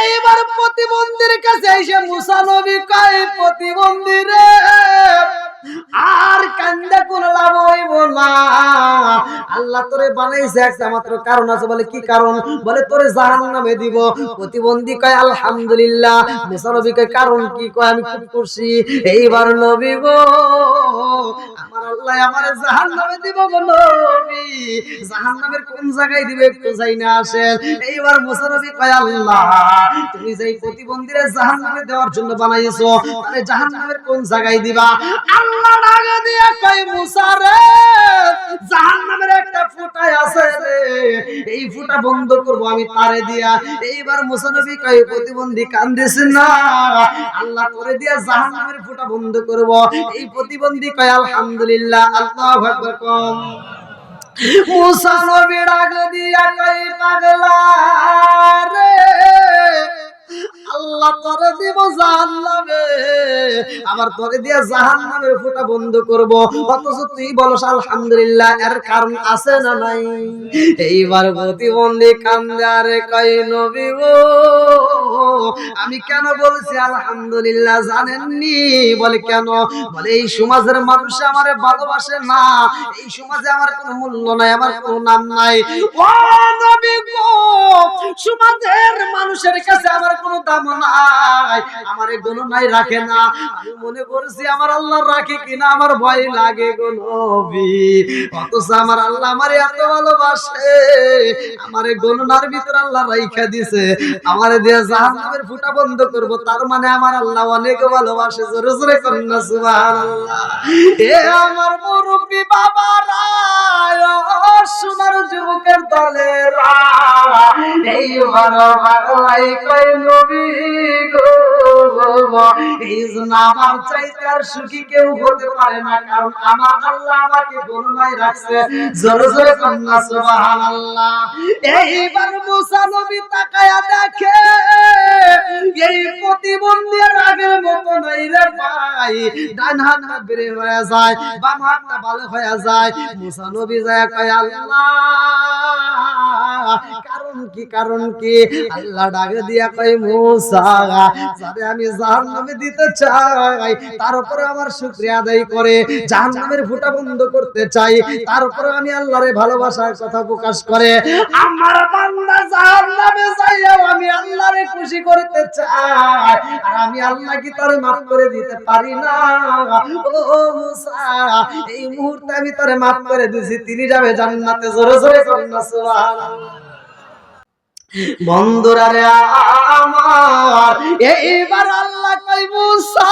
এইবার প্রতিবন্ধীর কাছে এসে মুসা নবী কয়, প্রতিবন্ধী রে আর কান্দা কোনো লাভ হইব না, আল্লাহ তোরে বানাইছে একটা মাত্র কারণ আছে। বলে কি কারণ? বলে তোরে জাহান্নামে দিব। প্রতিবন্ধী কয় আলহামদুলিল্লাহ। মুসা নবী কয় কারণ কি? কয় আমি খুব খুশি। এইবার নবী গো আমার আল্লাহ আমারে জাহান্নামে দিব গো নবী, জাহান্নামের কোন জায়গায় দিবে একটু যাই না আসেন। এইবার মুসা নবী কয় আল্লাহ তুমি যেই প্রতিবন্ধীরে জাহান্নামে দেওয়ার জন্য বানাইছো, তাহলে জাহান্নামের কোন জায়গায় দিবা? আল্লাহ ডাক দিয়া কয় মুসা রে জাহান্নামের একটা ফুটা আছে রে, এই ফুটা বন্ধ করব আমি তারে দিয়া। এইবার মুসা নবী কয় প্রতিবন্ধী কান্দিস না, আল্লাহ করে দিয়া জাহান্নামের ফুটা বন্ধ করব। এই প্রতিবন্ধী কয় আলহামদুলিল্লাহ। আল্লাহু আকবার কম। মুসা নবী ডাক দিয়া কয় পাগলা রে আল্লাহ তোরে দিব জাহান্নামে, আবার তোরে দিয়া জাহান্নামের ফুটা বন্ধ করব, অথচ তুই বলস আলহামদুলিল্লাহ। এর কারণ আছে না নাই? এইবার প্রতিবন্ধী কান্দারে কয় নবী গো আমি কেন বলছি আলহামদুলিল্লাহ জানেননি? বলে কেন? বলে এই সমাজের মানুষ আমারে ভালোবাসে না, এই সমাজে আমার কোনো মূল্য নাই, আমার কোনো নাম নাই। ও নবী গো সমাজের মানুষের কাছে আমার কোনো দাম নাই, আমারে গণনায় রাখে না। আমি মনে করছি আমার আল্লাহ রাখে কিনা, আমার ভয় লাগে গো নবী। অথচ আমার আল্লাহ আমারে এত ভালোবাসে, আমারে গণনার ভিতর আল্লাহ রাইখা দিছে, আমারে দিয়ে জাহান্নামের ফুটা বন্ধ করব। তার মানে আমার আল্লাহ অনেক ভালোবাসে। জোরে জোরে করেন না সুবহানাল্লাহ। এ আমার মুরব্বি বাবারা, সোনার যুবকের দলেরা, এইবার বাংলায় কয় নবী গো এই জন্য আমার চাইতে আর সুখী কেউ হতে পারে না, কারণ আমার আল্লাহ আমাকে গণনায় রাখছে। জোরে জোরে করেন না সুবহানাল্লাহ। এইবার মুসা নবী তাকায়া দেখে এই প্রতিবন্ধীর আগের মতো নাই রে ভাই, ডান হাতটা বের হয়ে যায়, বাম হাতটা ভালো হয়ে যায়। মুসা নবী যায় কয় আল্লাহ কারণ কি? কারণ কি? আল্লাহ ডাক দিয়া কয় মুসা যারে আমি জাহান্নামে দিতে চাই তার উপরে আমার শুকরিয়া আদায় করে জাহান্নামের ফুটা বন্ধ করতে চাই, তার উপরে আমি আল্লাহরে ভালোবাসার কথা প্রকাশ করে আমার বান্দা জাহান্নামে যাইয়া আমি আল্লাহরে খুশি করতে চাই, আর আমি আল্লাহ কি তারে মাফ করে দিতে পারি না? ও মুসা এই মুহূর্তে আমি তারে মাফ করে দিছি, তিনি যাবে জান্নাতে। জোরে জোরে করেন না সুবহানাল্লাহ। বন্ধুরা রে আমার এইবার আল্লাহ কই মুসা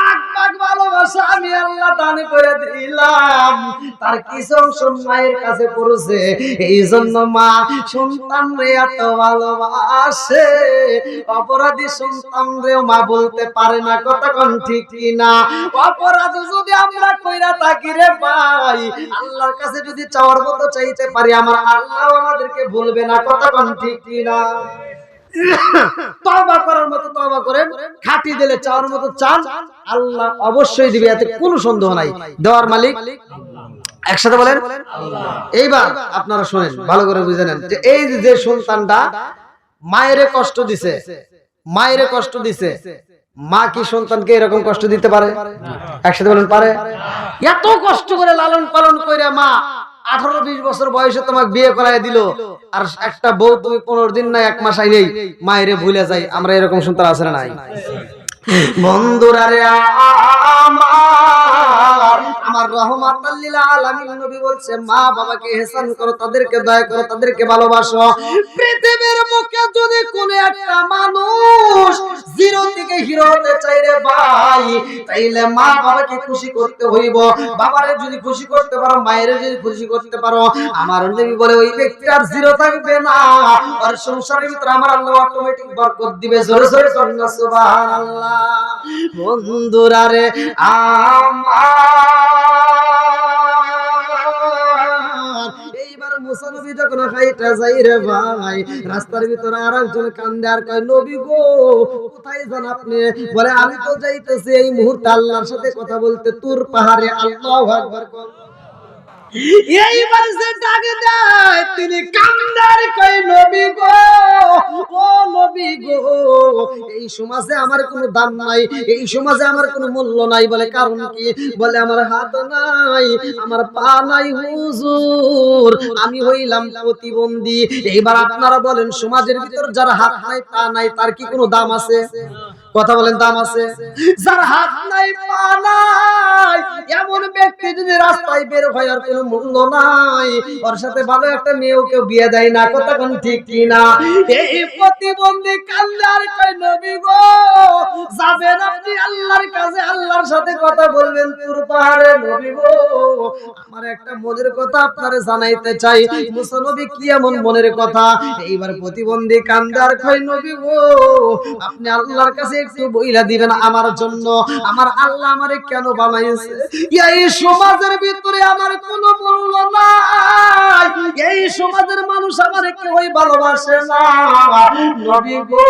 এক ভাগ ভালোবাসা আমি আল্লাহ দান করে দিলাম, তার কিছু অংশ মায়ের কাছে পড়ছে। এই জন্য মা সন্তান রে এত ভালোবাসে, অপরাধী সন্তান রেও মা বলতে পারে না। কথা কোন ঠিক কি না? অপরাধ যদি আমরা কইরা থাকি রে ভাই, আল্লাহর কাছে যদি চাওয়ার মতো চাইতে পারি, আমার আল্লাহ আমাদেরকে বলবে না। কথা কোন ঠিক কি না? তওবা করার মতো তওবা করেন, খাঁটি দিলে চাওয়ার মতো চান, আল্লাহ অবশ্যই দিবে, এতে কোনো সন্দেহ নাই। দেওয়ার মালিক একসাথে বলেন আল্লাহ। এইবার আপনারা শুনেন, ভালো করে বুঝে নেন যে এই যে সন্তানটা মায়ের কষ্ট দিছে, মায়ের কষ্ট দিছে, মা কি সন্তানকে এরকম কষ্ট দিতে পারে? একসাথে বলেন পারে? এত কষ্ট করে লালন পালন কইরা মা 18-20 বছর বয়সে তোমাকে বিয়ে করায় দিল, আর একটা বউ তুমি 15 দিন না 1 মাস আইলেই মায়েরে ভুলে যায়। আমরা এরকম সন্তান আছে না নাই? বন্ধুরা রে আমার রহমাতুল লিল আলামিন নবী বলছে মা বাবাকে ইহসান করো, তাদেরকে দয়া করো, তাদেরকে ভালোবাসো। পৃথিবীর মুখে যদি কোন একটা মানুষ জিরো থেকে হিরো হতে চাই রে ভাই, তাইলে মা বাবাকে খুশি করতে হইব। বাবারে যদি খুশি করতে পারো, মায়ের যদি খুশি করতে পারো, আমার নবী বলে ওই ব্যক্তি আর জিরো থাকবে না, আর সংসারের ভিতরে আমার আল্লাহ অটোমেটিক বরকত দিবে। জোরে জোরে করেন না সুবহানাল্লাহ। বন্ধুরা রে আমার এইবার মুসা নবী যখন হাইটা যাই রে ভাই, রাস্তার ভিতরে আরেকজন কান্দে আর কয় নবী গো কোথায় যান আপনি? বলে আমি তো যাইতেছি এই মুহূর্তে আল্লাহর সাথে কথা বলতে তুর পাহাড়ে। আল্লাহু আকবার। এইবার যে ডাকে দেয় তিনি কান্দার কয় নবী গো এই সমাজে আমার কোনো দাম নাই, এই সমাজে আমার কোনো মূল্য নাই। বলে কারণ কি? বলে আমার হাত নাই, আমার পা নাই হুজুর, আমি হইলাম প্রতিবন্ধী। এইবার আপনারা বলেন, সমাজের ভিতর যার হাত নাই পা নাই তার কি কোনো দাম আছে? কথা বলেন, দাম আছে? যার হাত নাই পা নাই এমন ব্যক্তি যদি রাস্তায় বের হয় আর কোনো মূল্য নাই, ওর সাথে ভালো একটা মেয়েও কেউ বিয়ে দেয় না। কথা কোন ঠিক কি না? এই প্রতিবন্ধী কান্দে আর কই নবী গো, যাবেন আপনি আল্লাহর কাছে, আল্লাহর সাথে কথা বলবেন তুর পাহাড়ে। নবী গো, আমার একটা মনের কথা আপনারে জানাইতে চাই। মুসা নবী কি এমন মনের কথা? এইবার প্রতিবন্ধী কান্দে আর কই নবী গো, আপনি আল্লাহর কাছে একটু বইলা দিবেন আমার জন্য, আমার আল্লাহ আমারে কেন বানাইছে। এই সমাজের ভিতরে আমার কোনো মূল্য নাই, এই সমাজের মানুষ আমারে কেউই ভালোবাসে না। নবী গো,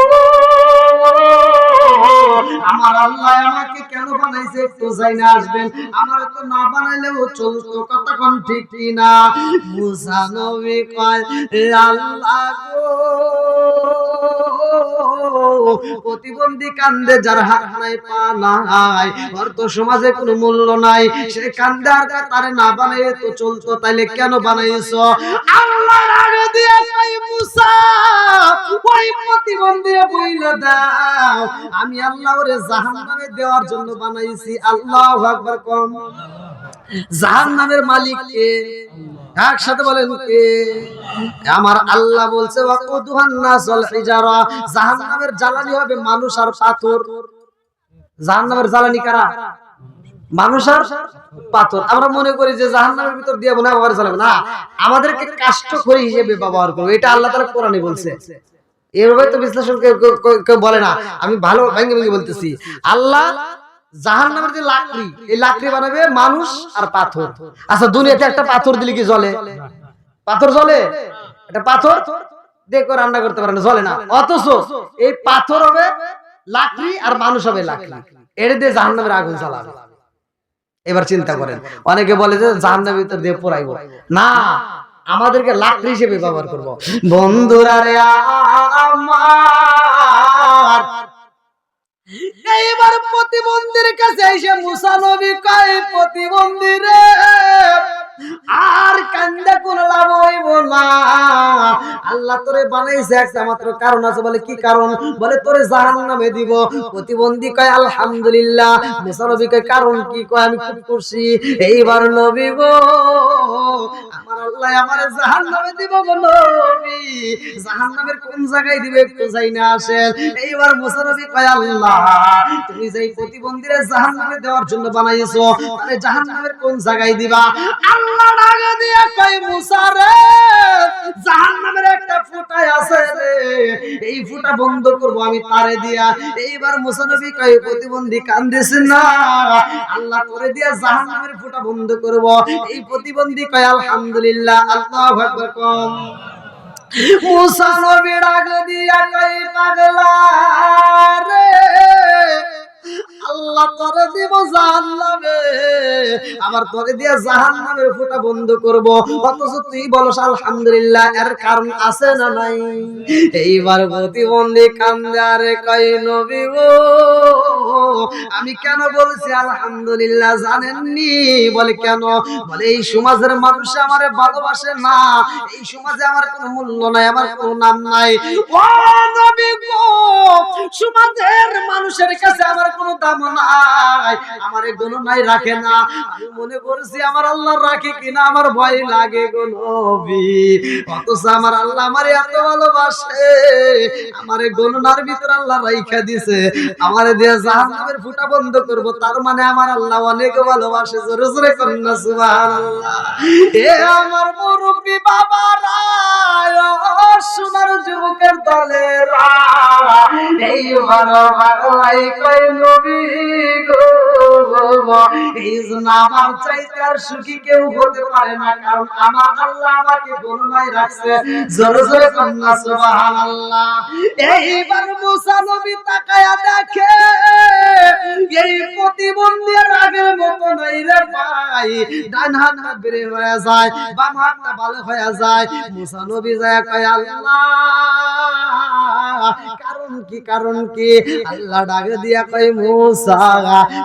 আমার আল্লাহ আমাকে কেন বানাইছে একটু জাইনা আসবেন। আমার তো না বানাইলেও চলতো। কথা কোন ঠিক কি না? মুসা নবী কয়, আল্লাহ গো, প্রতিবন্ধী কান্দে যার হাত নাই পা নাই, ওর তো সমাজে কোনো মূল্য নাই, সে কান্দে আর তারে না বানাইলে তো চলতো, তাইলে কেন বানাইছো? আল্লাহর আগে দিয়ে কই মুসা, ওই প্রতিবন্ধীরে বইলা দাও, আমি আল্লাহ ওরে জাহান্নামে দেওয়ার জন্য বানাইছি। আল্লাহু আকবার কম। জাহান্নামের মালিক কে? একসাথে বলেন কে? আমার আল্লাহ বলছে ওয়াকুদুহান নাস ওয়াল হিজারা, জাহান্নামের জ্বালানি হবে মানুষ আর পাথর। জাহান্নামের জ্বালানি কারা? মানুষ আর পাথর। আমরা মনে করি যে জাহান্নামের ভিতর দিয়ে মনে ব্যবহার চালাবে না, আমাদেরকে কাষ্ঠখড়ি হিসেবে ব্যবহার করবে। এটা আল্লাহ তাআলা কোরআনে বলছে। এভাবে তো বিশ্লেষণ কেউ বলে না, আমি ভালো ভেঙে ভেঙে বলতেছি। আল্লাহ জাহান্নামের যে লাকড়ি, এই লাকড়ি বানাবে মানুষ আর পাথর। আচ্ছা, দুনিয়াতে একটা পাথর দিলে কি জ্বলে? পাথর জ্বলে? একটা পাথর দেখো রান্না করতে পারে না, জ্বলে না। অথচ এই পাথর হবে লাকড়ি আর মানুষ হবে লাকড়ি, এর দিয়ে জাহান্নামের আগুন জ্বালাবে। এবার চিন্তা করেন, অনেকে বলে যে জাহান্নামের ভিতর দিয়ে পোড়াইবো না, আমাদেরকে লাকড়ি হিসেবে ব্যবহার করব। বন্ধুরা রে আমার, এইবার প্রতিবন্ধীর কাছে এসে মুসা নবী কয়, প্রতিবন্ধী রে, আর কান্দা কোন লাভ হইব না। আল্লাহ তোরে বানাইছে একটা মাত্র কারণ আছে। বলে কি কারণ? বলে তোরে জাহান্নামে দিব। প্রতিবন্ধী কয় আলহামদুলিল্লাহ। মুসা নবী কয় কারণ কি? কয় আমি খুব খুশি। এইবার নবী গো, আমার আল্লাহ আমারে জাহান্নামে দিব গো নবী। জাহান্নামের কোন জায়গায় দিবে একটু যাই না আসেন। এইবার মুসা নবী কয় আল্লাহ, তুমি যেই প্রতিবন্ধীরে জাহান্নামে দেওয়ার জন্য বানাইছো, তাহলে জাহান্নামের কোন জায়গায় দিবা? আল্লাহ ডাকে দিয়া কয় মুসা রে, জাহান্নামের একটা ফুটা আছে রে, এই ফুটা বন্ধ করব আমি তারে দিয়া। এইবার মুসা নবী কয় প্রতিবন্ধী কান্দিস না, আল্লাহ তোরে দিয়া জাহান্নামের ফুটা বন্ধ করব। এই প্রতিবন্ধী কয় আলহামদুলিল্লাহ। আল্লাহু আকবার কম। মুসা নবী ডাক দিয়া কয় পাগলা রে, আল্লাহ তোরে দিব জাহান্নামে, আবার তোরে দিয়া জাহান্নামের ফুটা বন্ধ করব। অথচ তুই বলস আলহামদুলিল্লাহ, এর কারণ আছে না নাই? এইবার প্রতিবন্ধী কান্দে আরে কয় নবী গো, আমি কেন বলছি আলহামদুলিল্লাহ জানেননি? বলে কেন? বলে এই সমাজের মানুষ আমারে ভালোবাসে না, এই সমাজে আমার কোনো মূল্য নাই, আমার কোনো নাম নাই। ও নবী গো, সমাজের মানুষের কাছে আমার কোনো দাম নাই, আমারে গণনায় রাখে না। আমি মনে করছি আমার আল্লাহ রাখে কিনা, আমার ভয় লাগে গো নবী। অথচ আমার আল্লাহ আমারে এত ভালোবাসে, আমারে গণনার ভিতর আল্লাহ রাইখা দিছে। আমারে দিয়ে জাহান্নামের ফুটা বন্ধ করব, তার মানে আমার আল্লাহ অনেক ভালোবাসে। জোরে জোরে করেন না সুবহানাল্লাহ। এ আমার মুরব্বি বাবারা, সোনার যুবকের দলেরা, এই বাংলায় কয় নবী গো, এই জন্য আমার চাইতে আর সুখী কেউ হতে পারে না, কারণ আমার আল্লাহ আমাকে গণনায় রাখছে। জোরে জোরে কন্যা সুবহানাল্লাহ। এইবার মুসা নবী তাকায়া দেখে এই প্রতিবন্ধীর আগের মতো নাই রে ভাই, ডান হাতটা বেরে হয়ে যায়, বাম হাতটা ভালো হয়ে যায়। মুসা নবী যায় কয় আল্লাহ, কারণ কারণ কি আল্লাহ ডাকে দিয়া কয় মূসা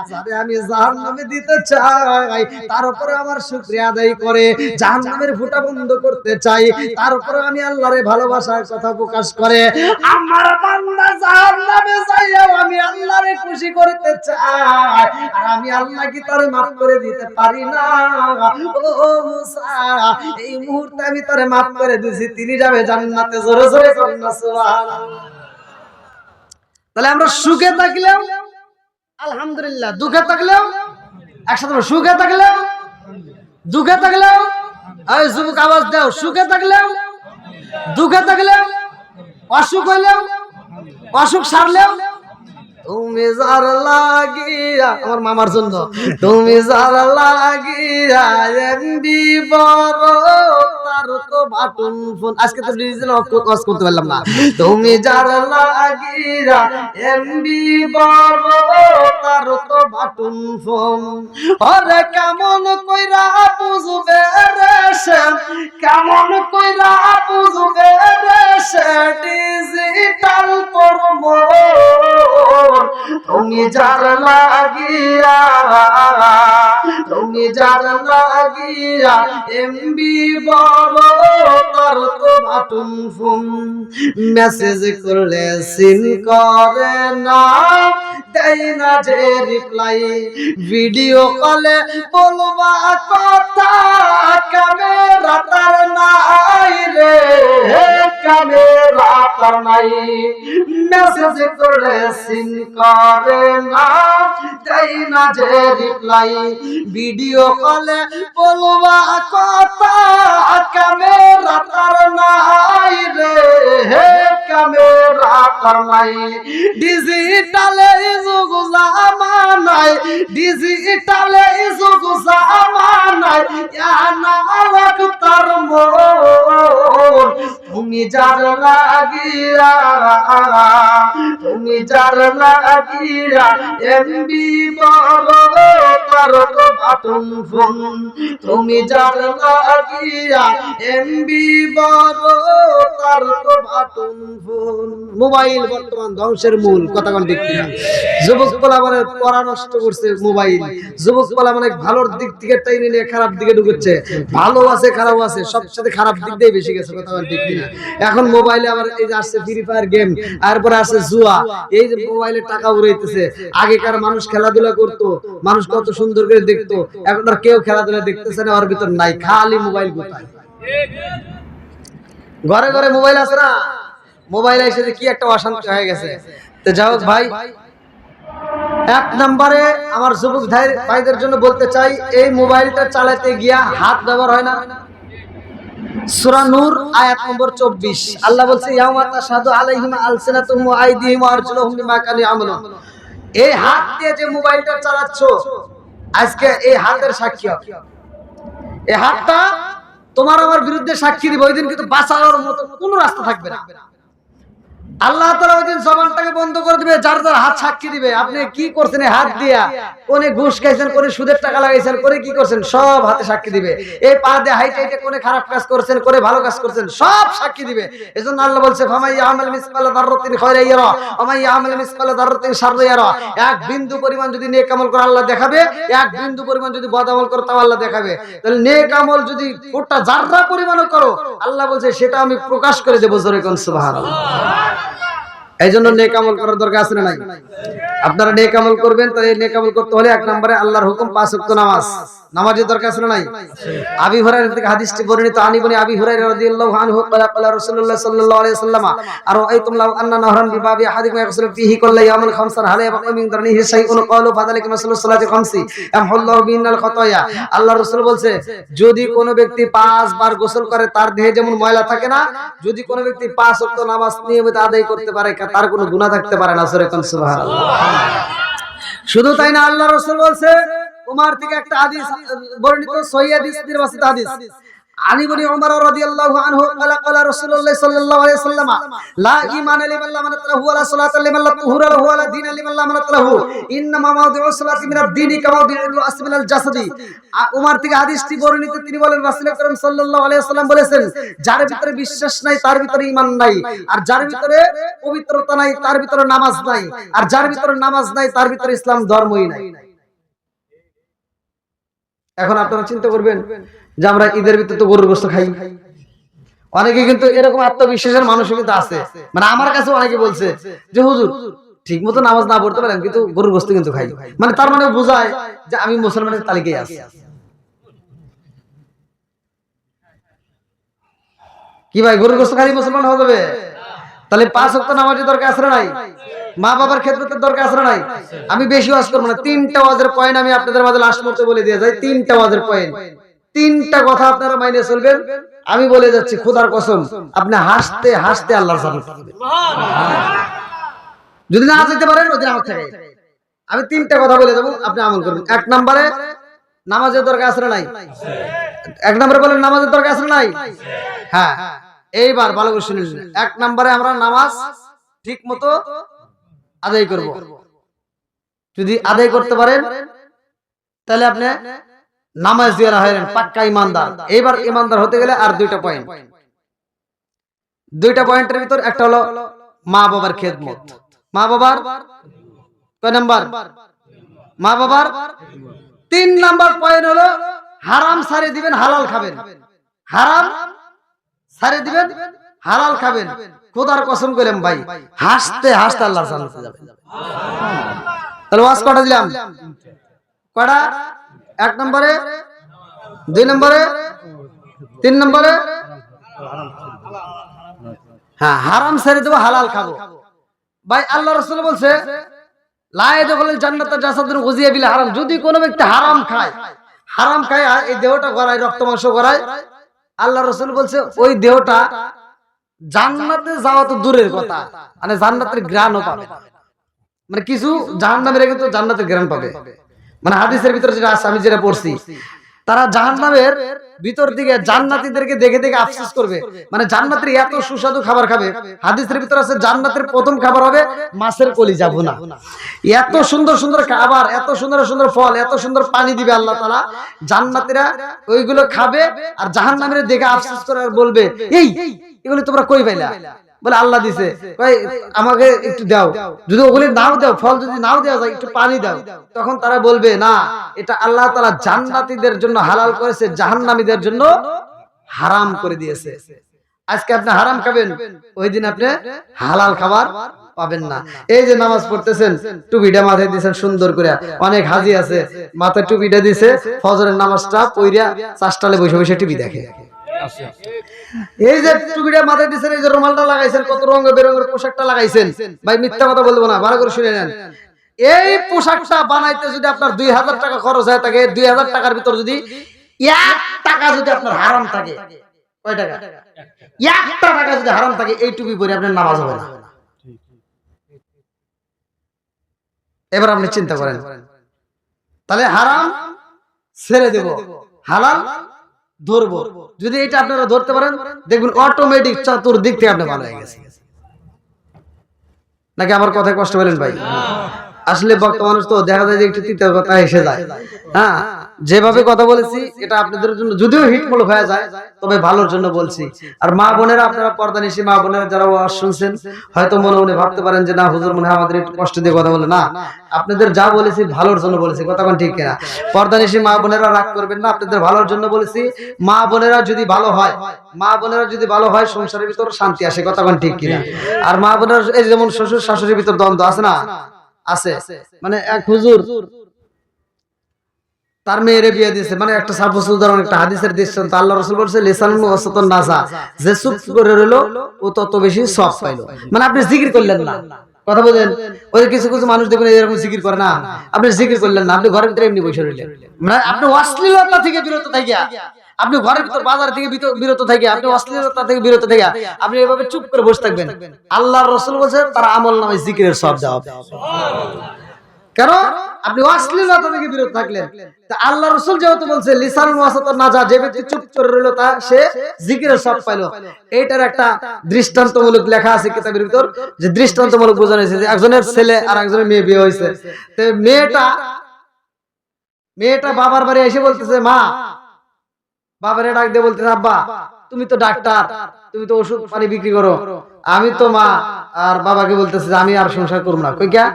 যারে আমি জাহান্নামে দিতে চাই তার উপরে আমার শুকরিয়া আদায় করে জাহান্নামের ফুটা বন্ধ করতে চাই, তারপরে আমি আল্লাহরে ভালোবাসার কথা প্রকাশ করে আমার বান্দা জাহান্নামে যাইয়া আমি আল্লাহরে খুশি করতে চাই, আর আমি আল্লাহ কি তারে maaf করে দিতে পারি না? ও মুসা এই মুহূর্তে আমি তারে maaf করে দিছি, তিনি যাবে জান্নাতে। জোরে জোরে বলুন সুবহানাল্লাহ। তাহলে আমরা সুখে থাকলেও আলহামদুলিল্লাহ, দুঃখে থাকলেও একসাথে, সুখে থাকলেও দুঃখে থাকলেও, এই যুবক আওয়াজ দাও, সুখে থাকলেও দুঃখে থাকলেও, অসুখ হইলেও অসুখ সারলেও তুমি যার লাগিয়া, আমার মামার জন্য, তুমি যার লাগিয়া এমবি বড় তার তো বাটন ফোন, আজকে তো ডিজিটাল অফ করতে পারলাম না। তুমি যার লাগিয়া এমবি বড় তার তো বাটন ফোন, ওরে কেমন কইরা বুঝবে রে সে, কেমন কইরা বুঝবে রে সে ডিজিটাল পরম, তুমি যার লাগিয়া, তুমি যার লাগিয়া এমবি বড় তার তো বাটন ফোন, মেসেজ করলে সিন করে না, দেয় না যে রিপ্লাই, ভিডিও কলে বলবা কথা ক্যামেরা তার নাই রে, ক্যামেরা তার নাই, মেসেজ করলে সিন করে না, দেয় না যে রিপ্লাই, ভিডিও কলে বলবা কথা ক্যামেরা তার নাই রে, ক্যামেরা তার নাই, ডিজিটালে যুগ জামানায়, ডিজিটালে যুগ জামানায় না তার মন, তুমি যার লাগিয়া, তুমি যার লাগিয়া এমবি বড় তার তো বাটন ফোন, তুমি যার লাগিয়া এমবি বড় তার তো বাটন ফোন। মোবাইল বর্তমান ধ্বংসের মূল, কথা কোন ঠিক কিনা? যুবক পোলা মানে পড়া নষ্ট করছে মোবাইল, যুবক পোলা মানে ভালোর দিক থেকে টাইনে নিয়ে খারাপ দিকে ঢুকেছে, ভালো আছে খারাপ আছে, সবসাথে খারাপ দিক দিয়ে বেশি গেছে, কথা কোন ঠিক কিনা? এখন মোবাইলে আবার এই যে আসছে ফ্রি ফায়ার গেম, তারপরে আসছে জুয়া, এই যে মোবাইলে টাকা উড়াইতেছে। আগেকার মানুষ খেলাধুলা করতো, মানুষ কত সুন্দর করে দেখতো, এখন আর কেউ খেলাধুলা দেখতেছে না, ওর ভিতর নাই, খালি মোবাইল কোথায়, ঘরে ঘরে মোবাইল আছে না, মোবাইল এসে কি একটা অশান্তি হয়ে গেছে। তো যাও ভাই, এক নম্বরে আমার যুবক ভাইদের জন্য বলতে চাই, এই মোবাইলটা চালাতে গিয়া হাত ব্যবহার হয় না। সূরা নূর আয়াত নম্বর 24 আল্লাহ বলছে ইয়াউমা তাশহাদু আলাইহিম আলসিনাতুহুম ওয়া আইদিহিম ওয়া আরজুলুহুম বিমা কানু ইয়ামালুন। এই হাত দিয়ে যে মোবাইলটা চালাচ্ছো, আজকে এই হাতের সাক্ষী, এই হাতটা তোমার আমার বিরুদ্ধে সাক্ষী দিবে, ওই দিন কিন্তু বাঁচানোর মতো কোনো রাস্তা থাকবে না। আল্লাহ তাআলা ওই দিন জবানটাকে বন্ধ করে দিবে, যার যার হাত সাক্ষী দিবে। আপনি কি করছেন এই হাত দিয়া? কোনে ঘুষ খাইছেন, কোনে সুদের টাকা লাগাইছেন, কোনে কি করছেন, সব হাতে সাক্ষী দিবে। এই পা দিয়ে হাইটে হাইটে কোনে খারাপ কাজ করছেন, কোনে ভালো কাজ করছেন, সব সাক্ষী দিবে। এজন্য আল্লাহ বলছে ফামাই ইয়ামাল মিসকালা যাররাতিন খায়রান ইয়ারা ওয়া মান ইয়ামাল মিসকালা যাররাতিন শাররান ইয়ারা। এক বিন্দু পরিমাণ যদি নেক আমল করে আল্লাহ দেখাবে, এক বিন্দু পরিমাণ যদি বদ আমল করো তাও আল্লাহ দেখাবে। তাহলে নেক আমল যদি ফুটটা জাররা পরিমাণও করো, আল্লাহ বলছে সেটা আমি প্রকাশ করে দেব। জোরে কোন সুবহানাল্লাহ। এই জন্য নেক আমল করার দরকার আছে না নাই? আপনারা নেক আমল করবেন, তাই নেক আমল করতে হলে এক নম্বরে আল্লাহর হুকুম 5 ওয়াক্ত নামাজ, নামাজের দরকার আছে না নাই? আবি হুরায়রা থেকে হাদিসটি বর্ণিত, আনি বনি আবি হুরায়রা রাদিয়াল্লাহু আনহু ক্বালা ক্বালা রাসূলুল্লাহ সাল্লাল্লাহু আলাইহি ওয়াসাল্লাম আরাআইতুম লাউ আন্না নাহরান বিবাবি আহাদিকুম ইয়াগসিলু ফীহি কুল্লা ইয়াউমিন খামসান হালা ইয়াবকা মিন দারনিহি শাইউন ক্বালু ফাযালিকা মাসালু সালাতি খামসি আমহুল্লাহু বিনাল খাতায়া। আল্লাহর রাসূল বলছে, যদি কোনো ব্যক্তি 5 বার গোসল করে তার দেহে যেমন ময়লা থাকে না, যদি কোনো ব্যক্তি 5 ওয়াক্ত নামাজ নিয়মিত আদায় করতে পারে তার কোনো গুনাহ থাকতে পারে না। সূরা কোন সুবহানাল্লাহ। শুধু তাই না, আল্লাহর রাসূল বলছে, উমর থেকে একটা হাদিস বর্ণিত, সহিহ হাদিস, নির্বাচিত হাদিস, আলী ইবনে উমর রাদিয়াল্লাহু আনহু قال قال رسول الله صلى الله عليه وسلم لا ايمان لمن لا منت له ولا صلاه لمن لا طهور له ولا دين لمن لا منت له انما موضع الصلاه من الدين كموضع الراس من الجسد। উমর থেকে হাদিসটি বর্ণিত, তিনি বলেন রাসূল আকরাম সাল্লাল্লাহু আলাইহি ওয়াসাল্লাম বলেছেন, যার ভিতরে বিশ্বাস নাই তার ভিতরে ঈমান নাই, আর যার ভিতরে পবিত্রতা নাই তার ভিতরে নামাজ নাই, আর যার ভিতরে নামাজ নাই তার ভিতরে ইসলাম ধর্মই নাই। এখন আপনারা চিন্তা করবেন যে আমরা ঈদের ভিতরে তো গরুর গোশত খাই, অনেকে কিন্তু এরকম আত্মবিশ্বাসের মানুষ কিন্তু আছে, মানে আমার কাছে অনেকে বলছে যে হুজুর ঠিক মতো নামাজ না পড়তে পারেন কিন্তু গরুর গোশত কিন্তু খাই, মানে তার মানে বোঝায় যে আমি মুসলমানের তালিকায় আছি। কি ভাই, গরুর গোশত খালি মুসলমান হওয়া যাবে? তাহলে 5 ওয়াক্ত নামাজের দরকার আছে না নাই? মা বাবার খেদমতের দরকার আছে না নাই? আমি বেশি ওয়াজ করব না, 3টা ওয়াজের পয়েন্ট আমি আপনাদের মাঝে লাস্ট মুহূর্তে বলে দিয়ে যাই। 3টা ওয়াজের পয়েন্ট, 3টা কথা আপনারা মাইনে চলবেন। আমি বলে যাচ্ছি খোদার কসম, আপনি হাসতে হাসতে আল্লাহর জান্নাত পাবেন। যদি না যেতে পারেন ওদিন আমার থেকে আমি 3টা কথা বলে দেব, আপনি আমল করবেন। 1 নম্বরে নামাজের দরকার আছে না নাই? 1 নম্বরে বলেন নামাজের দরকার আছে না নাই? হ্যাঁ, এইবার ভালো করে শুনুন। 1 নম্বরে আমরা নামাজ ঠিক মতো আদায় করব। যদি আদায় করতে পারেন তাহলে আপনি নামাজ দিয়ে হলেন পাক্কা ইমানদার। এইবার ইমানদার হতে গেলে আর 2টা পয়েন্ট, 2টা পয়েন্টের ভিতর একটা হলো মা বাবার খেদমত। মা বাবার কয় নাম্বার? মা বাবার 3 নাম্বার পয়েন্ট হলো হারাম ছাড়ে দিবেন, হালাল খাবেন। হারাম ছাড়ে দিবেন, হালাল খাবেন। খোদার কসম কইলাম ভাই, হাসতে হাসতে আল্লাহর জান্নাতে যাবেন। তাহলে ওয়াজ কটা দিলাম? কটা? 1 নম্বরে, 2 নম্বরে, 3 নম্বরে। হ্যাঁ, হারাম ছেড়ে দেবো, হালাল খাবো। ভাই আল্লাহ রাসূল বলছে লা ইয়াদখুলুল জান্নাতা জাসাদুন গুযিয়া বিল হারাম। যদি কোনো ব্যক্তি হারাম খায়, হারাম খায় এই দেহটা গড়ায়, রক্ত মাংস গড়ায়, আল্লাহ রাসূল বলছে ওই দেহটা জান্নাতে যাওয়া তো দূরের কথা, মানে জান্নাতের ঘ্রাণও পাবে না। মানে কিছু জাহান্নামীরা কিন্তু জান্নাতের ঘ্রাণ পাবে। মানে হাদিসের ভিতরে যেটা আছে, আমি যেটা পড়ছি, তারা জাহান্নামের ভিতর দিকে জান্নাতীদেরকে দেখে দেখে আফসোস করবে। মানে জান্নাতের এত সুস্বাদু খাবার খাবে। হাদিসের ভিতর আছে জান্নাতের প্রথম খাবার হবে মাছের কলিজা ভুনা। এত সুন্দর সুন্দর খাবার, এত সুন্দর সুন্দর ফল, এত সুন্দর পানি দিবে আল্লাহ তাআলা, জান্নাতীরা ওইগুলো খাবে আর জাহান্নামীরা দেখে আফসোস করে আর বলবে এই এগুলো তোমরা কই পাইলা? বলে আল্লাহ দিছে, কই আমাকে একটু দাও। যদি ওগুলি নাও দাও, ফল যদি নাও দেওয়া যায়, একটু পানি দাও। তখন তারা বলবে না, এটা আল্লাহ তাআলা জান্নাতীদের জন্য হালাল করেছে, জাহান্নামীদের জন্য হারাম করে দিয়েছে। আজকে আপনি হারাম খাবেন, ওই দিন আপনি হালাল খাবার পাবেন না। এই যে নামাজ পড়তেছেন, টুপিটা মাথায় দিয়েছেন সুন্দর করে, অনেক হাজি আছে মাথায় টুপিটা দিছে, ফজরের নামাজটা পইরা চাষটালে বসে বসে টিভি দেখে। এই যে টুপিটা মাথায় দিয়েছেন, এই যে রুমালটা লাগাইছেন, কত রঙ বেরঙের পোশাকটা লাগাইছেন, ভাই মিথ্যা কথা বলবো না, ভালো করে শুনে নেন। এই পোশাকটা বানাইতে যদি আপনার 2000 টাকা খরচ হয় থাকে, 2000 টাকার ভিতর যদি 1 টাকা যদি আপনার হারাম থাকে, কয় টাকা? 1 টাকা যদি হারাম থাকে, এই টুপি পরে আপনার নামাজ হবে না। এবার আপনি চিন্তা করেন, তাহলে হারাম ছেড়ে দেব, হালাল ধরবো। যদি এটা আপনারা ধরতে পারেন, দেখবেন অটোমেটিক চতুর্দিক থেকে আপনি ভালো হয়ে গেছে। নাকি আমার কথায় কষ্ট পেলেন ভাই? আসলে বক্তা মানুষ তো দেখা যায় যে একটু তিতা কথা এসে যায়। হ্যাঁ, যেভাবে কথা বলেছি এটা আপনাদের জন্য যদিও হিটমূলক হয়ে যায়, তবে ভালোর জন্য বলছি। আর মা বোনেরা, আপনারা পর্দানিশী মা বোনেরা যারা ওয়াজ শুনছেন, হয়তো মনে মনে ভাবতে পারেন যে না হুজুর মনে হয় আমাদের একটু কষ্ট দিয়ে কথা বলে। না, আপনাদের যা বলেছি ভালোর জন্য বলেছি, কথা কোন ঠিক কিনা? পর্দানিশী মা বোনেরা রাগ করবেন না, আপনাদের ভালোর জন্য বলেছি। মা বোনেরা যদি ভালো হয়, মা বোনেরা যদি ভালো হয়, সংসারের ভিতর শান্তি আসে, কথা কোন ঠিক কিনা? আর মা বোনেরা এই যেমন শ্বশুর শাশুড়ির ভিতর দ্বন্দ্ব আছে না, আছে। মানে এক হুজুর তার মেয়েরে বিয়ে দিয়েছে, মানে একটা সাপোজ উদাহরণ, একটা হাদিসের দৃষ্টান্ত। আল্লাহ রাসূল বলেছে লিসানুন ওয়াসাতুন নাসা, যে চুপ করে রইলো ও তত বেশি সওয়াব পাইলো। মানে আপনি জিকির করলেন না, কথা বলেন। ওই কিছু কিছু মানুষ দেখবেন এরকম জিকির করে না, আপনি জিকির করলেন না, আপনি ঘরের ভিতরে এমনি বসে রইলেন। মানে আপনি অশ্লীলতা থেকে বিরত থাকিয়া, আপনি ঘরের ভিতর বাজার থেকে বিরত থেকে, আপনি অশ্লীলতা থেকে বিরত থেকে আপনি এভাবে চুপ করে বসে থাকবেন। আল্লাহর রাসূল বলেছেন তার আমল নামায় জিকিরের সওয়াব দেওয়া হবে। কেন? আপনি অশ্লীলতা থেকে বিরত থাকলেন। তা আল্লাহ রাসূল যেহেতু বলছে লিসানুন ওয়াসাতান নাজা, যে ব্যক্তি চুপ করে রইল তা সে জিকিরের সব পাইল। এইটার একটা দৃষ্টান্তমূলক লেখা আছে কিতাবের ভিতর, যে দৃষ্টান্তমূলক বোঝানো হয়েছে যে একজনের ছেলে আর একজনের মেয়ে বিয়ে হয়েছে। তো মেয়েটা বাবার বাড়ি এসে বলতেছে, মা, বাবারে ডাক দিয়ে বলতেছে, আব্বা তুমি তো ডাক্তার, তুমি তো ওষুধ পানি বিক্রি করো, আমি তো মা আর বাবাকে বলতেছে যে আমি আর সংসার করবো না। কই গা,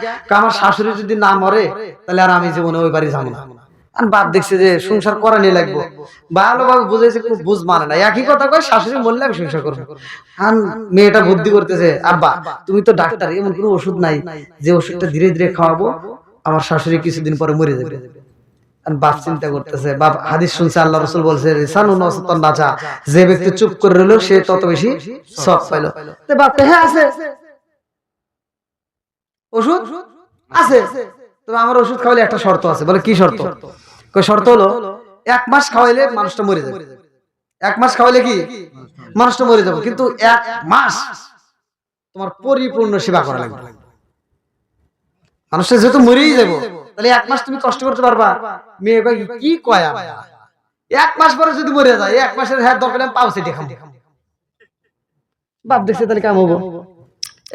আমার শাশুড়ি যদি না মরে তাহলে আর আমি জীবনে ওই বাড়ি যাবো না। আর বাপ দেখছে যে সংসার করা নিয়ে লাগবো, ভালোভাবে বুঝাইছে, কোনো বুঝ মানে না, একই কথা কয় শাশুড়ি মরলে আমি সংসার করবো। আর মেয়েটা বুদ্ধি করতেছে, আব্বা তুমি তো ডাক্তার, এমন কোনো ওষুধ নাই যে ওষুধটা ধীরে ধীরে খাওয়াবো আমার শাশুড়ি কিছুদিন পরে মরে যাবে। বাপ চিন্তা করতেছে, বাপ হাদিস শুনছে, আল্লাহ রাসূল বলছে লিসানুন ওয়াসাতান নাজা, যে ব্যক্তি চুপ করে রইল সে তত বেশি সওয়াব পাইলো। তো বাপ, হ্যাঁ আছে ওষুধ আছে, তবে আমার ওষুধ খাওয়ালে একটা শর্ত আছে। বলে কি শর্ত? কই শর্ত হলো 1 মাস খাওয়াইলে মানুষটা মরে যাবে। 1 মাস খাওয়াইলে কি মানুষটা মরে যাবে, কিন্তু 1 মাস তোমার পরিপূর্ণ সেবা করা লাগবে। মানুষটা যেহেতু মরেই যাবো, তাহলে 1 মাস তুমি কষ্ট করতে পারবা? মেয়ে কয় কি কয়, 1 মাস পরে যদি মরে যায় 1 মাসের হ্যাঁ দরকার আমি পাও সেটি খাবো। বাপ দেখছে তাহলে কাম হবো।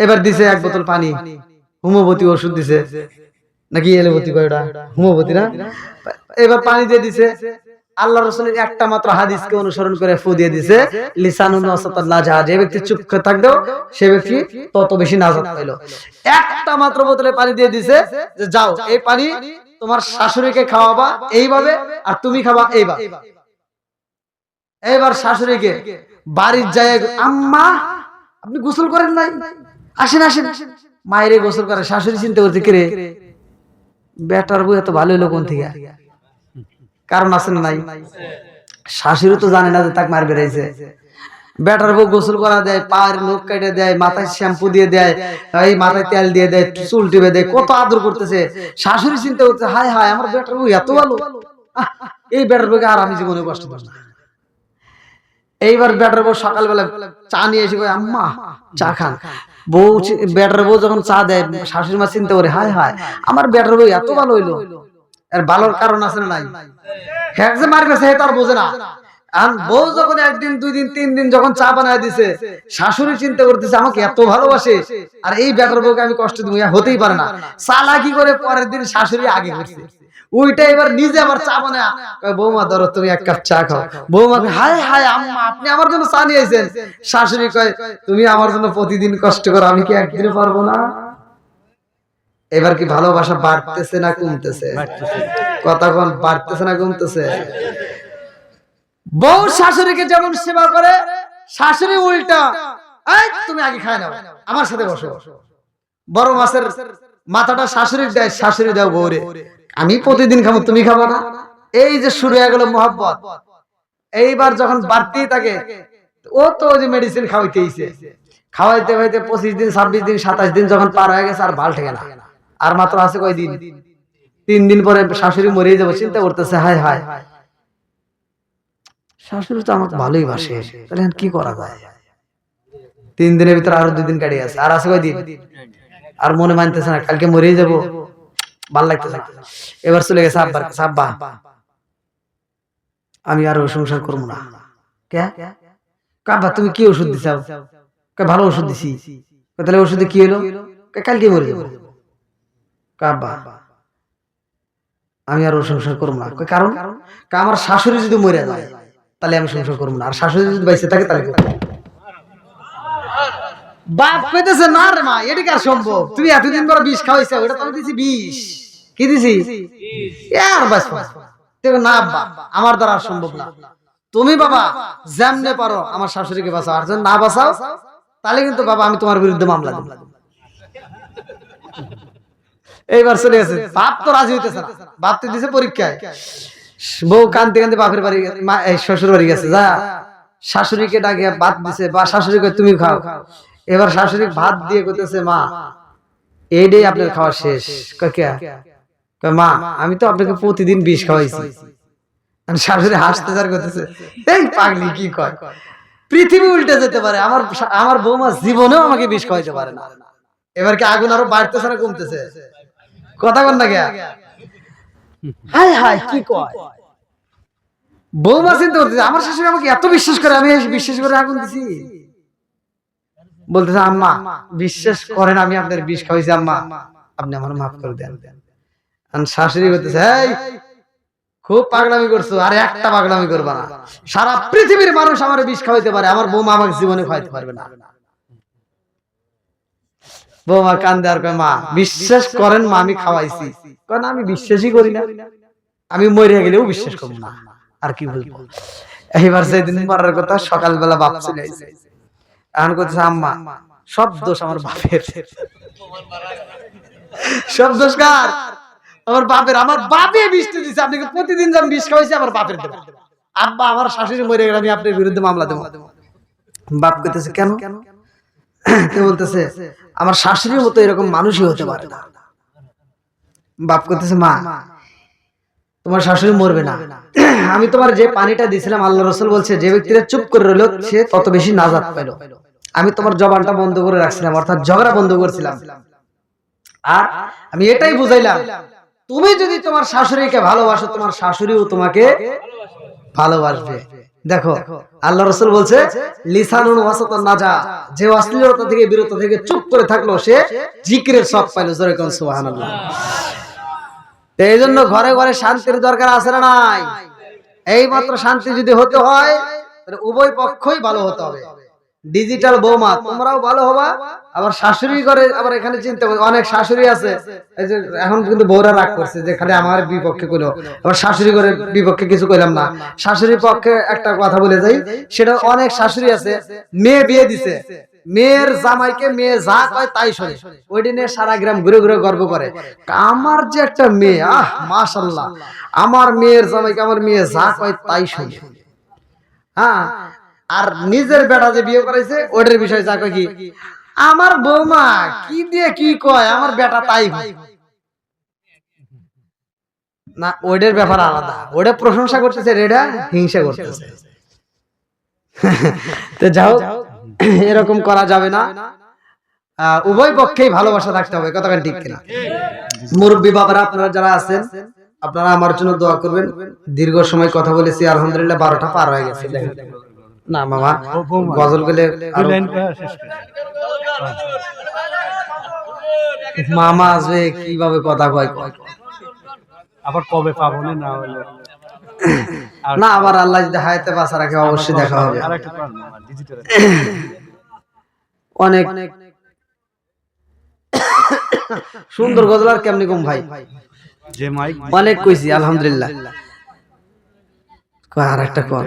এবার দিছে 1 বোতল পানি, হোমিওপ্যাথি ওষুধ দিছে নাকি এলোপ্যাথি কয়, ওটা হোমিওপ্যাথি না। এবার পানি দিয়ে দিছে, আল্লাহ রাসূলের একটা মাত্র হাদিসকে অনুসরণ করে ফু দিয়ে দিছে লিসানুন ওয়াসাতান নাজা, যে ব্যক্তি চুপ করে থাকবে সে ব্যক্তি তত বেশি নাজাত পাইলো। একটা মাত্র বোতলে পানি দিয়ে দিছে যে যাও এই পানি তোমার শাশুড়িকে খাওয়াবা এইভাবে, আর তুমি খাবা এইভাবে। এবার শাশুড়িকে বাড়ির যায়, আম্মা আপনি গোসল করেন নাই, আসেন আসেন। মায়েরে গোসল করে, শাশুড়ি চিন্তা করতে, কে রে বেটার বউ এত ভালো হইলো কোন থেকে? কারণ আছে না নাই? শাশুড়ি তো জানে না যে তাকে মার বেড়াইছে। বেটার বউ গোসল করা দেয়, পায়ের নখ কেটে দেয়, মাথায় শ্যাম্পু দিয়ে দেয়, এই মাথায় তেল দিয়ে দেয়, চুল টিপে দেয়, কত আদর করতেছে। শাশুড়ি চিন্তা করতে, হায় হায় আমার বেটার বউ এত ভালো, এই বেটার বউকে আর আমি জীবনে কষ্ট পাবো না। এইবার বেটার বউ সকালবেলা চা নিয়ে এসে কয়, আম্মা চা খান। বউ বেটার বউ যখন চা দেয়, শাশুড়ি মা চিন্তা করে, হায় হায় আমার বেটার বউ এত ভালো হইলো। এর ভালোর কারণ আছে না নাই? হ্যাঁ যে মার গেছে তার বোঝে না। আর বউ যখন 1 দিন 2 দিন 3 দিন যখন চা বানায় দিছে, শাশুড়ি চিন্তা করতেছে আমাকে এত ভালোবাসে আর এই বেটার বউকে আমি কষ্ট দিব, হতেই পারে না। চালাকি করে পরের দিন শাশুড়ি আগে করছে, ওইটা এবার নিজে আবার চা বানায় কয়, বৌমা ধরো তুমি 1 কাপ চা খাও। বৌমা কয়, হায় হায় আম্মা আপনি আমার জন্য চা নিয়ে আইছেন। শাশুড়ি কয়, তুমি আমার জন্য প্রতিদিন কষ্ট করো, আমি কি একদিনে পারবো না? এবার কি ভালোবাসা বাড়তেছে না কমতেছে? কথা কোন, বাড়তেছে না কমতেছে? বউ শাশুড়িকে যেমন সেবা করে, শাশুড়ি উল্টা, এই তুমি আগে খায় নাও, আমার সাথে বসো। বড় মাছের মাথাটা শাশুড়ি দেয়, শাশুড়ি দাও বউরে, আমি প্রতিদিন খাবো তুমি খাবো না। এই যে শুরু হয়ে গেল মহব্বত। এইবার যখন বাড়তেই থাকে, ও তো ওই যে মেডিসিন খাওয়াইতেইছে, খাওয়াইতে খাইতে 25 দিন 26 দিন 27 দিন যখন পার হয়ে গেছে, আর ভাল ঠেকে না, আর মাত্র আছে কয় দিন, 3 দিন পরে শাশুড়ি মরেই যাবে। চিন্তা করতেছে, হায় হায় শাশুড়ি তো আমাকে ভালোই বাসে, তাহলে কি করা যায়? 3 দিনের ভিতরে আরো 2 দিন কাটে গেছে, আর আছে কয় দিন, আর মনে মানতেছে না, কালকে মরেই যাবো, ভাল লাগতেছে। এবার চলে গেছে আব্বার কাছে, আব্বা আমি আর সংসার করবো না। কে? আব্বা তুমি কি ওষুধ দিছাও? ভালো ওষুধ দিছি। তাহলে ওষুধে কি হলো? কালকে মরে যাবো। আব্বা আমি আর সংসার করবো না। কারণ আমার শাশুড়ি যদি মরে যায় তাহলে আমি সংসার করবো না, আর শাশুড়ি যদি বাইসে থাকে তাহলে বাপ পেতেছে না রে মা, এটা কি আর সম্ভব? তুমি এতদিন পরে বিষ খাওয়াইছো, ওটা তো আমি দিছি বিষ। কি দিছি? আর বাস না আব্বা আমার দ্বারা আর সম্ভব না। তুমি বাবা যেমনে পারো আমার শাশুড়িকে বাঁচাও, আর যদি না বাঁচাও তাহলে কিন্তু বাবা আমি তোমার বিরুদ্ধে মামলা দেব। এইবার চলে গেছে, বাপ তো রাজি হইতেছে না, বাপ তো দিছে পরীক্ষায়। বউ কান্দতে কান্দতে বাপের বাড়ি, শ্বশুর বাড়ি গেছে, যা শাশুড়িকে ডাকে ভাত দিছে, বা শাশুড়িকে তুমি খাও। এবার শাশুড়ি ভাত দিয়ে কইতেছে, মা এইটাই আপনার খাওয়া শেষ। মা আমি তো আপনাকে প্রতিদিন বিষ খাওয়াইছি। শাশুড়ি হাসতে যার করতেছে, এই পাগলি কি কয়, পৃথিবী উল্টে যেতে পারে, আমার বৌমা জীবনেও আমাকে বিষ খাওয়াইতে পারে না। এবার কি আগুন আরো বাড়তেছে না কমতেছে? কথা বল না কে? হায় হায় কি কয়, বৌমা চিন্তা করতেছে আমার শাশুড়ি আমাকে এত বিশ্বাস করে, আমি বিশ্বাস করে আগুন দিছি। বলতেছে আম্মা বিশ্বাস করেন আমি আপনার বিষ খাওয়াইছি, আম্মা আপনি আমার মাফ করে দেন। শাশুড়ি করতেছে এই খুব পাগলামি করছো, আর একটা পাগলামি করবা না, সারা পৃথিবীর মানুষ আমার বিষ খাওয়াইতে পারে, আমার বৌমা আমাকে জীবনে খাওয়াইতে পারবে না। বৌমা কান্দে আর কয় মা বিশ্বাস করেন মা আমি খাওয়াইছি। কারণ আমি বিশ্বাসই করি না, আমি মরে গেলেও বিশ্বাস করবো না, আর কি বলবো। এইবার সেদিন মরার কথা সকালবেলা বাপ চলে আসছে, এখন করতেছে আম্মা সব দোষ আমার বাপের। সব দোষ কার? আমার বাপের। আমার বাপে বিষ দিচ্ছে, আপনাকে প্রতিদিন যখন বিষ খাওয়াইছি আমার বাপের দেবো। আব্বা আমার শাশুড়ি মরে গেলে আমি আপনার বিরুদ্ধে মামলা দেবো। বাপ কইতেছে কেন? কেউ বলতেছে আমার শাশুড়ির মতো এরকম মানুষই হতে পারে না। বাপ কইতেছে মা তোমার শাশুড়ি মরবে না, আমি তোমার যে পানিটা দিয়েছিলাম আল্লাহ রাসূল বলছে যে ব্যক্তিরা চুপ করে রইল সে তত বেশি নাজাত পেল। আমি তোমার জবানটা বন্ধ করে রাখছিলাম, অর্থাৎ ঝগড়া বন্ধ করছিলাম। আর আমি এটাই বুঝাইলাম তুমি যদি তোমার শাশুড়িকে ভালোবাসো তোমার শাশুড়িও তোমাকে ভালোবাসবে। দেখো আল্লাহ রাসূল বলছে লিসানুন ওয়াসাতান নাজা, যে অশ্লীলতা থেকে বিরত থেকে চুপ করে থাকলো সে জিকিরের সওয়াব পাইলো। জোরে কোন সুবহানাল্লাহ। এই জন্য ঘরে ঘরে শান্তির দরকার আছে না নাই? এই মাত্র শান্তি যদি হতে হয় তাহলে উভয় পক্ষই ভালো হতে হবে। ডিজিটাল বৌমা তোমরাও ভালো হবা, আবার শাশুড়ি করে আবার এখানে চিন্তা করো অনেক শাশুড়ি আছে এই যে এখন কিন্তু বউরা রাগ করছে যে খালি আমার বিপক্ষে কইলো, আবার শাশুড়ি করে বিপক্ষে কিছু কইলাম না। শাশুড়ির পক্ষে একটা কথা বলে যাই, সেটা অনেক শাশুড়ি আছে মেয়ে বিয়ে দিছে, মেয়ের জামাইকে মেয়ে যা কয় তাই শোনে, ওই দিনে সারা গ্রাম ঘুরে ঘুরে গর্ব করে আমার যে একটা মেয়ে, আহ মাশাআল্লাহ আমার মেয়ের জামাইকে আমার মেয়ে যা কয় তাই শোনে। হ্যাঁ, আর নিজের বেটা যে বিয়ে করাইছে ওটার বিষয় যা কয় কি আমার বৌমা কি দিয়ে কি কয় আমার বেটা তাই হয় না, ওটার ব্যাপার আলাদা, ওটা প্রশংসা করতেছে রেডা হিংসা করতেছে। তো যাও এরকম করা যাবে না, উভয় পক্ষেই ভালোবাসা থাকতে হবে। কথাটা ঠিক কিনা? মুরব্বী বাবারা আপনারা যারা আছেন আপনারা আমার জন্য দোয়া করবেন। দীর্ঘ সময় কথা বলেছি, আলহামদুলিল্লাহ 12টা পার হয়ে গেছে। দেখেন না মামা গজল গেলে মামা আসবে কিভাবে কথা কয়, আবার কবে পাবো না হলে না আবার আল্লাহ যদি হায়াতে বাঁচা রাখে অবশ্যই দেখা হবে। অনেক সুন্দর গজল আর কেমনি কম ভাই যে মাইক অনেক কইছি আলহামদুলিল্লাহ। আর একটা কর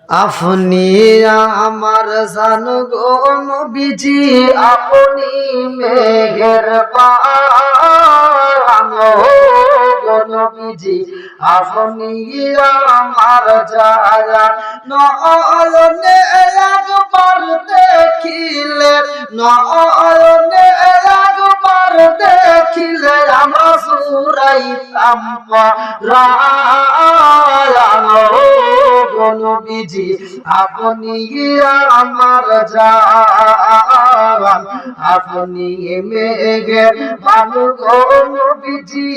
আপনি আমার জান গো নবীজি, আপনি মেহেরবান গো নবীজি, আপনি আমার জান নয়নে একবার দেখিলে, নয়নে একবার দেখিলে আমরা সুরাইতাম পরাণ গো নবীজি, আপনি আমার জান, আপনি মেঘের বানু গো নবীজি,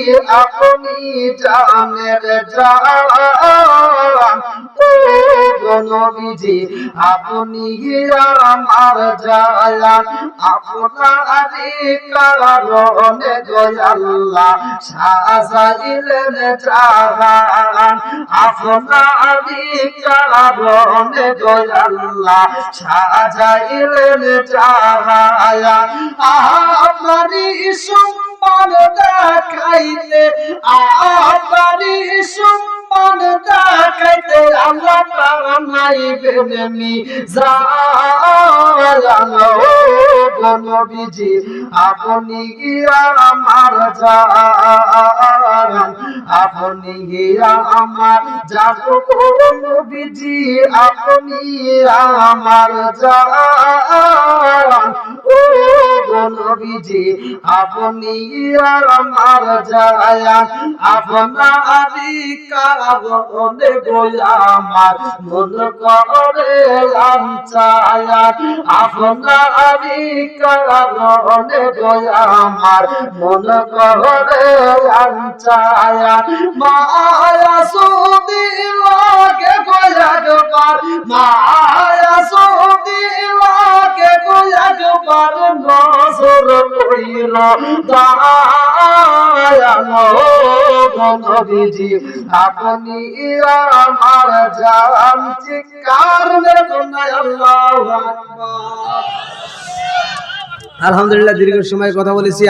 আপনি জানের জান গো নবীজি, আপনি আমার জান, আপনারই কারণে গো আল্লাহ সাজাইলেন জাহান, আপনারই কারণে গো আল্লাহ সাজাইলেন জাহান, আপনারই সম্মান দেখাইতে, আপনারই সম্মান দেখাইতে আল্লাহ বানাইবেন মিজান গো নবীজি, আপনি আমার জান, আপনি আমার জান গো নবীজি, আপনি আমার জান ও গো নবীজি আপনি আর আমার জায়ান আপনারই কারণে গো আমার মন করে লাঞ্ছায়ান আপনারই কারণে গো আমার মন করে লাঞ্ছায়ান মায়া সুদি লাগে গো একবার মায়া সুদি লাগে গো একবার নজর কইল দয়ালো গো নবীজি আপনি আমার জান চিৎকার করুন আল্লাহু আকবার। আলহামদুলিল্লাহ, দীর্ঘ সময় কথা বলেছি।